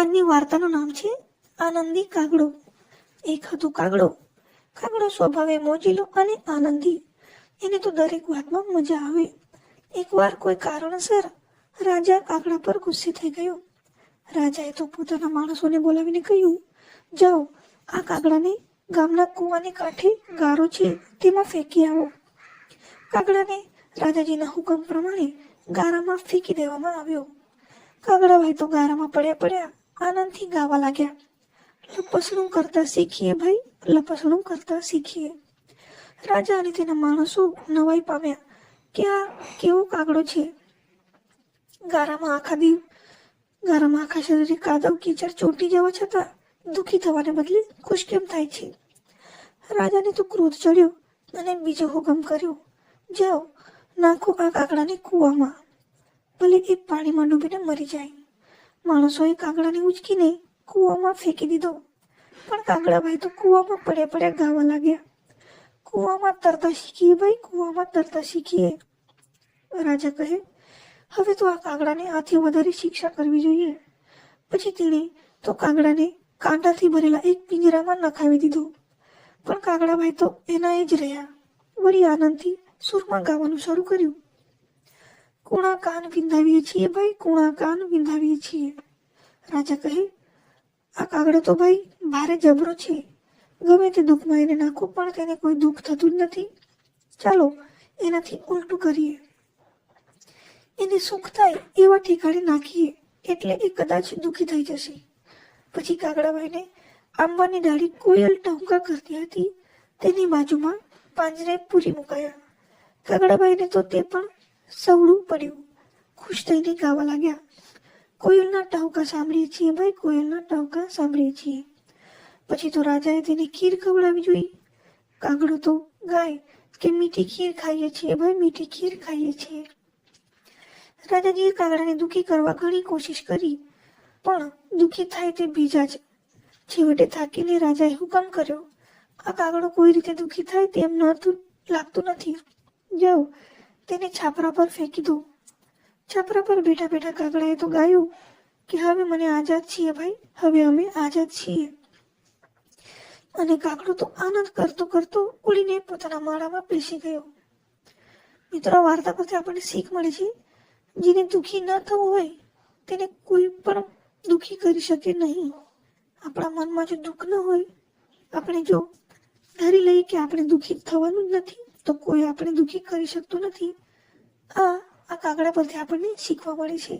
આજની વાર્તાનું નામ છે આનંદી કાગડો. એક હતો કાગડો. કાગડો સ્વભાવે મોજીલો અને આનંદી. એને તો દરેક વાતમાં મજા આવે. એકવાર કોઈ કારણસર રાજા કાગડા પર ગુસ્સે થઈ ગયો. રાજાએ તો પોતાના માણસોને બોલાવીને કહ્યું, જાઓ, આ કાગડાને ગામના કૂવાની કાંઠે ગારો છે તેમાં ફેંકી આવો. કાગડાને રાજાજીના હુકમ પ્રમાણે ગારામાં ફેંકી દેવામાં આવ્યો. કાગડાભાઈ તો ગારામાં પડ્યા આનંદથી ગાવા લાગ્યા, લપસણું કરતા શીખીએ ભાઈ, લપસણું કરતા શીખીએ. રાજા અને તેના માણસો નવાઈ પામ્યા કે આ કેવો કાગડો છે. ગારામાં આખા શરીરે કાદવ કીચડ ચોંટી જવા છતાં દુઃખી થવાને બદલે ખુશ કેમ થાય છે. રાજાને તો ક્રોધ ચડ્યો અને બીજો હુકમ કર્યો, જાઓ, નાખો આ કાગડાને કૂવામાં, ભલે એ પાણીમાં ડૂબીને મરી જાય. માણસોએ કાગડાને ઉચકીને કૂવામાં ફેંકી દીધો. પણ કાગડાભાઈ તો કૂવામાં પડ્યા ગાવા લાગ્યા, કૂવામાં તરતા શીખીએ ભાઈ, કૂવામાં તરતા શીખીએ. રાજા કહે, હવે તો આ કાગડાને આથી વધારે શિક્ષા કરવી જોઈએ. પછી તેણે તો કાગડાને કાંટાથી ભરેલા એક પિંજરામાં નખાવી દીધો. પણ કાગડાભાઈ તો એના એ જ રહ્યા. વળી આનંદથી સૂરમાં ગાવાનું શરૂ કર્યું, કૂણા કાન વિંધાવીએ છીએ ભાઈ, કૂણા કાન વિંધાવીએ છીએ. રાજા કહે, આ કાગડો તો ભાઈ ભારે જબરો છે, ગમે તે દુઃખમાં એને નાખો પણ તેને કોઈ દુઃખ થતું જ નથી. ચાલો એનાથી ઉલટું કરીએ, એને સુખ થાય એવા ઠેકાણે નાખીએ, એટલે એ કદાચ દુઃખી થઈ જશે. પછી કાગડાભાઈને આંબાની ડાળી કોયલ ટહુકા કરતી હતી તેની બાજુમાં પાંજરે પૂરી મુકાયા. કાગડાભાઈને તો તે પણ સવળું પડ્યું. ખુશ થઈને ગાવા લાગ્યા, કોયલના ટહુકા સાંભળીએ છીએ ભાઈ, કોયલના ટહુકા સાંભળીએ છીએ. પછી તો રાજાએ તેને ખીર ખવડાવી જોઈ. કાગડો તો ગાય કે મીઠી ખીર ખાઈએ છીએ ભાઈ, મીઠી ખીર ખાઈએ છીએ. રાજાજીએ કાગડાને દુઃખી કરવા ઘણી કોશિશ કરી, પણ દુઃખી થાય તે બીજા જ. છેવટે થાકીને રાજાએ હુકમ કર્યો, આ કાગડો કોઈ રીતે દુઃખી થાય તેમ લાગતું નથી, જાઓ તેને છાપરા પર ફેંકી દો. છાપરા પર બેઠા કાગડાએ તો ગાયું કે હવે મને આઝાદ છીએ ભાઈ, હવે અમે આઝાદ છીએ. અને કાગડો તો આનંદ કરતો ઉડીને પોતાના માળામાં બેસી ગયો. મિત્રો, આ વાર્તા પરથી આપણને શીખ મળે છે, જેને દુઃખી ન થવું હોય તેને કોઈ પણ દુઃખી કરી શકે નહીં. આપણા મનમાં જો દુઃખ ન હોય, આપણે જો ધારી લઈએ કે આપણે દુઃખી થવાનું જ નથી, તો કોઈ આપણે દુઃખી કરી શકતું નથી. આ કાગડા પરથી આપણને શીખવા મળે છે.